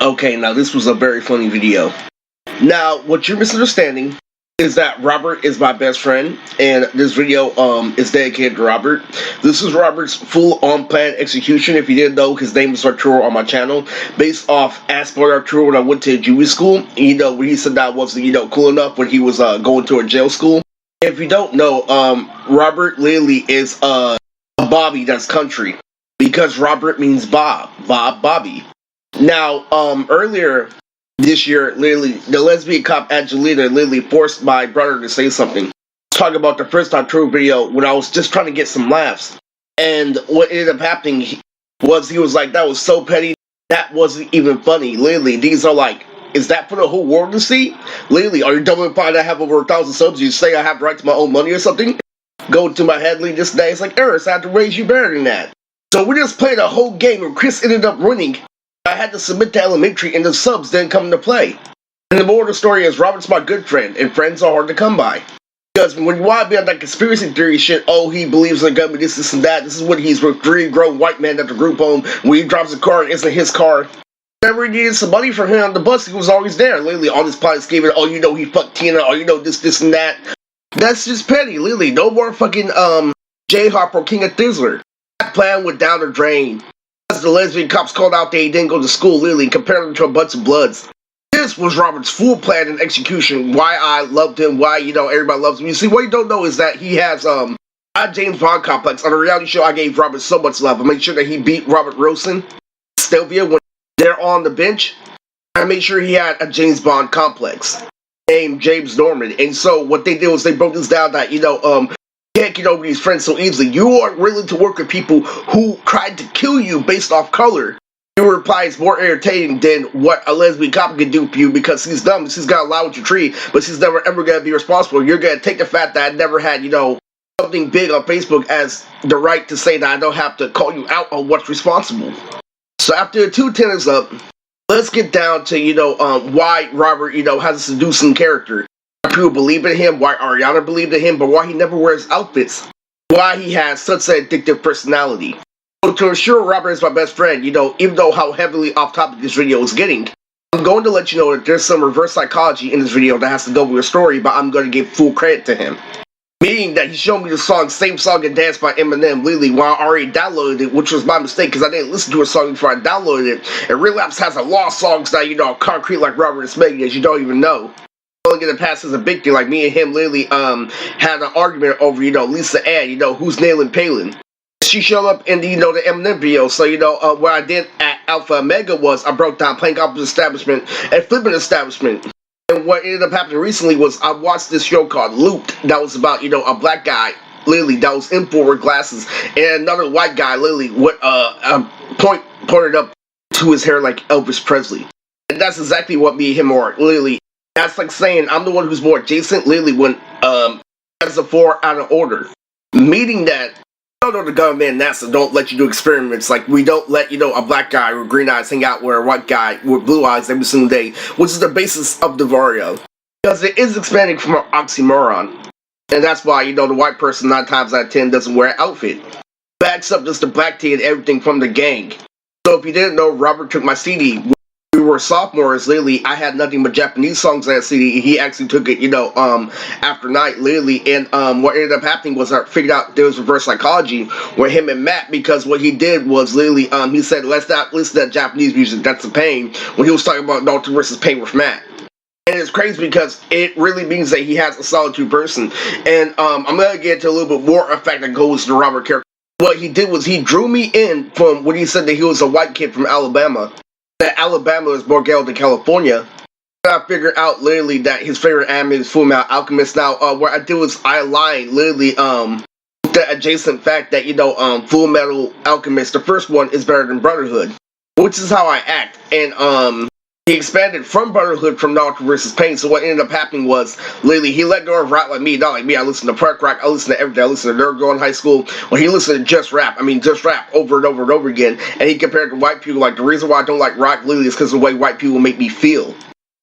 Okay, now this was a very funny video. Now, what you're misunderstanding is that Robert is my best friend, and this video is dedicated to Robert. This is Robert's full-on planned execution. If you didn't know, his name is Arturo on my channel, based off Ask Boy Arturo when I went to Jewish school. Where he said that I wasn't, cool enough when he was going to a jail school. If you don't know, Robert literally is a Bobby that's country, because Robert means Bob, Bobby. Now, earlier this year, literally, the lesbian cop Angelina literally forced my brother to say something. Talking about the first Arturo video when I was just trying to get some laughs. And what ended up happening was he was like, that was so petty, that wasn't even funny. Literally, these are like, is that for the whole world to see? Literally, are you dumb and fine? I have over 1,000 subs, you say I have the right to my own money or something? Go to my headline this day, it's like, Eris, I have to raise you better than that. So we just played a whole game and Chris ended up winning. I had to submit to elementary and the subs didn't come into play. And the moral of the story is Robert's my good friend, and friends are hard to come by. Because when you want to be on that conspiracy theory shit, oh, he believes in government, this and that, this is what he's with three grown white men at the group home, when he drops a car and isn't his car. Whenever he needed some money from him on the bus, he was always there. Literally, all this plot scheming, oh, he fucked Tina, oh, this and that. That's just petty, literally. No more fucking, J-Hop or King of Thizzler. That plan went down the drain. The lesbian cops called out that he didn't go to school, literally, compared him to a bunch of bloods. This was Robert's full plan and execution, why I loved him, why, everybody loves him. You see, what you don't know is that he has, a James Bond complex. On the reality show, I gave Robert so much love. I made sure that he beat Robert Rosen, Stelvia, when they're on the bench. I made sure he had a James Bond complex named James Norman. And so, what they did was they broke this down that, can't get over these friends so easily. You aren't willing to work with people who tried to kill you based off color. Your reply is more irritating than what a lesbian cop can do for you because he's dumb. She's got to lie with your tree, but she's never ever going to be responsible. You're going to take the fact that I never had, something big on Facebook as the right to say that I don't have to call you out on what's responsible. So after the 210 is up, let's get down to, why Robert, has a seducing character. People believe in him, why Ariana believed in him, but why he never wears outfits. Why he has such an addictive personality. So to ensure Robert is my best friend, even though how heavily off topic this video is getting, I'm going to let you know that there's some reverse psychology in this video that has to go with your story, but I'm going to give full credit to him. Meaning that he showed me the same song and dance by Eminem, literally, while I already downloaded it, which was my mistake because I didn't listen to a song before I downloaded it. And Relapse has a lot of songs that, are concrete like Robert is making, as you don't even know. Get it past is a big thing. Like me and him literally had an argument over Lisa Ann, who's nailing Palin. She showed up in the the Eminem video. So what I did at Alpha Omega was I broke down Playing Opposite Establishment and Flipping Establishment. And what ended up happening recently was I watched this show called Looped that was about a black guy literally that was in forward glasses and another white guy literally with pointed up to his hair like Elvis Presley. And that's exactly what me and him are literally. That's like saying I'm the one who's more adjacent, literally, when, as a 4 out of order. Meaning that, the government and NASA don't let you do experiments, like we don't let, a black guy with green eyes hang out with a white guy with blue eyes every single day, which is the basis of the Vario. Because it is expanding from an oxymoron. And that's why, the white person 9 times out of 10 doesn't wear an outfit. Backs up just the black tea and everything from the gang. So if you didn't know, Robert took my CD. We were sophomores, literally, I had nothing but Japanese songs on that CD. He actually took it, after night, literally. And what ended up happening was I figured out there was reverse psychology with him and Matt, because what he did was literally, he said, let's not listen to that Japanese music, that's the pain, when he was talking about Doctor versus Pain with Matt. And it's crazy because it really means that he has a solitude person. And I'm going to get into a little bit more effect that goes to the Robert character. What he did was he drew me in from when he said that he was a white kid from Alabama. That Alabama is more ghetto than California. I figured out literally that his favorite anime is Fullmetal Alchemist. Now, what I did was I aligned literally the adjacent fact that Fullmetal Alchemist, the first one, is better than Brotherhood, which is how I act. And he expanded from Brotherhood from Naruto vs. Pain. So what ended up happening was literally he let go of rap like me, not like me. I listen to Park Rock, I listen to everything. I listen to Nerd Girl in high school. When he listened to just rap over and over and over again. And he compared to white people. Like the reason why I don't like rock literally is because of the way white people make me feel.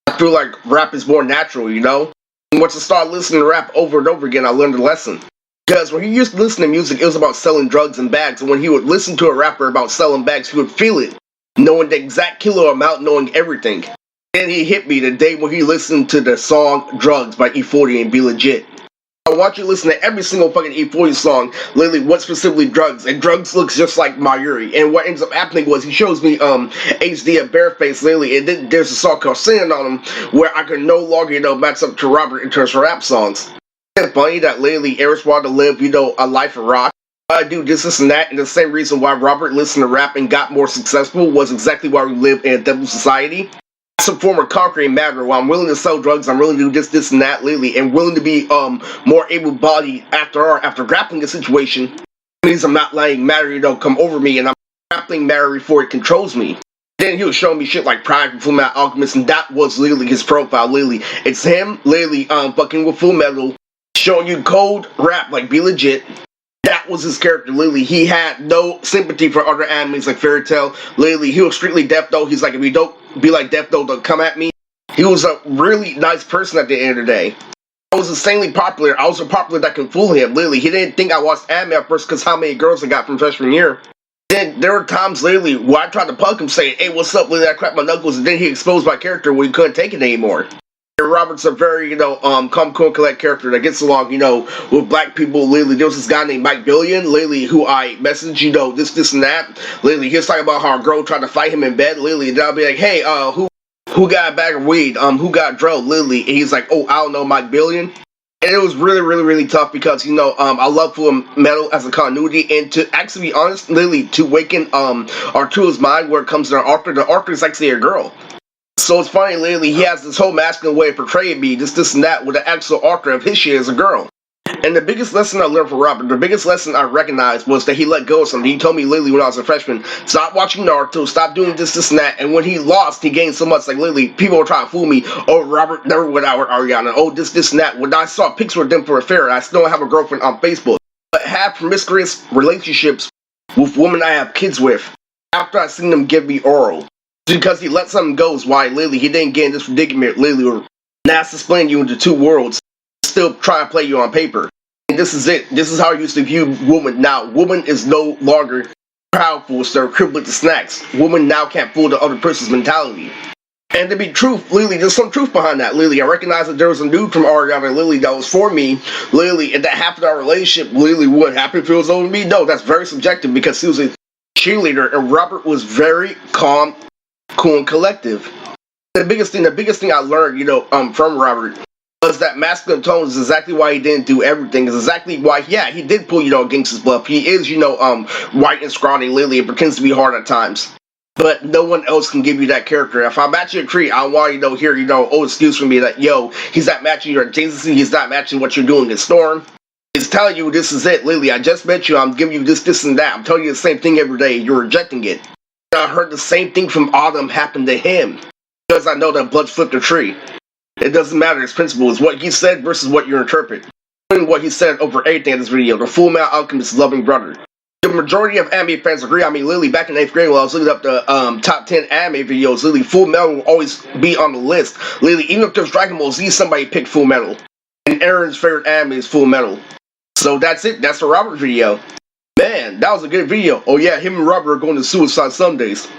I feel like rap is more natural, And once I started listening to rap over and over again, I learned a lesson. Because when he used to listen to music, it was about selling drugs and bags. And when he would listen to a rapper about selling bags, he would feel it. knowing the exact kilo amount, knowing everything. Then he hit me the day when he listened to the song Drugs by E40 and Be Legit. I want you to listen to every single fucking E40 song, literally what specifically Drugs, and Drugs looks just like Mayuri. And what ends up happening was he shows me HD of Bareface literally, and then there's a song called Singing on Him where I could no longer, match up to Robert in terms of rap songs. It's funny that literally Eris wanted to live, a life of rock. I do this and that, and the same reason why Robert listened to rap and got more successful was exactly why we live in a devil society. It's a form of conquering matter. While I'm willing to sell drugs, I'm willing to do this and that lately, and willing to be more able-bodied after grappling the situation. It means I'm not letting matter, come over me, and I'm grappling matter before it controls me. Then he was showing me shit like Pride from Full Metal Alchemist, and that was literally his profile, literally. It's him, literally, fucking with Full Metal, showing you cold rap, like Be Legit. That was his character, literally. He had no sympathy for other animes like Fairy Tail. Literally, he was strictly Death Note. He's like, if you don't be like Death Note, don't come at me. He was a really nice person at the end of the day. I was insanely popular. I was so popular that I could fool him, literally. He didn't think I watched anime at first because how many girls I got from freshman year. Then there were times, literally, where I tried to punk him saying, hey, what's up, literally, I cracked my knuckles, and then he exposed my character when he couldn't take it anymore. Robert's a very, calm, cool, collect character that gets along, with black people. Literally, there was this guy named Mike Billion, literally, who I messaged, this, and that. Literally, he was talking about how a girl tried to fight him in bed, literally, and I'll be like, hey, who got a bag of weed? Who got dro? Literally, and he's like, oh, I don't know, Mike Billion. And it was really, really, really tough because, I love Full Metal as a continuity, and to actually be honest, literally, to awaken, Arturo's mind where it comes to the author is actually a girl. So it's funny, literally, he has this whole masculine way of portraying me, this and that, with the actual author of his shit as a girl. And the biggest lesson I learned from Robert, the biggest lesson I recognized was that he let go of something. He told me literally when I was a freshman, stop watching Naruto, stop doing this and that. And when he lost, he gained so much. Like literally, people were trying to fool me. Oh, Robert never went out with Ariana. Oh, this and that. When I saw pictures with them for a fair, I still have a girlfriend on Facebook. But have promiscuous relationships with women I have kids with after I seen them give me oral. Because he let something go is why literally he didn't get in this predicament, literally, NASA splitting you into two worlds, still trying to play you on paper. And this is it. This is how I used to view woman. Now, woman is no longer proudful, so they're equivalent to snacks. Woman now can't fool the other person's mentality. And to be truth, Lily, there's some truth behind that, Lily. I recognize that there was a dude from Ariana and Lily that was for me, Lily, and that half of our relationship, Lily, would happen if it was over me? No, that's very subjective because he was a cheerleader and Robert was very calm, cool, and collective. The biggest thing I learned, from Robert was that masculine tone is exactly why he didn't do everything. Is exactly why, yeah, he did pull, against his bluff. He is, white and scrawny, Lily, and pretends to be hard at times. But no one else can give you that character. If I'm matching a Cree, I want you to hear, excuse from me that, he's not matching your adjacency, he's not matching what you're doing in Storm. He's telling you this is it, Lily. I just met you, I'm giving you this, and that. I'm telling you the same thing every day, you're rejecting it. I heard the same thing from Autumn happen to him. Because I know that blood flipped a tree. It doesn't matter, his principle is what he said versus what you interpret. What he said over everything in this video, the Full Metal Alchemist loving brother. The majority of anime fans agree. I mean, literally, back in 8th grade while I was looking up the top 10 anime videos, literally, Full Metal will always be on the list. Literally, even if there's Dragon Ball Z, somebody picked Full Metal. And Aaron's favorite anime is Full Metal. So that's it. That's the Robert video. Man, that was a good video. Oh yeah, him and Robert are going to Suicide Sundays.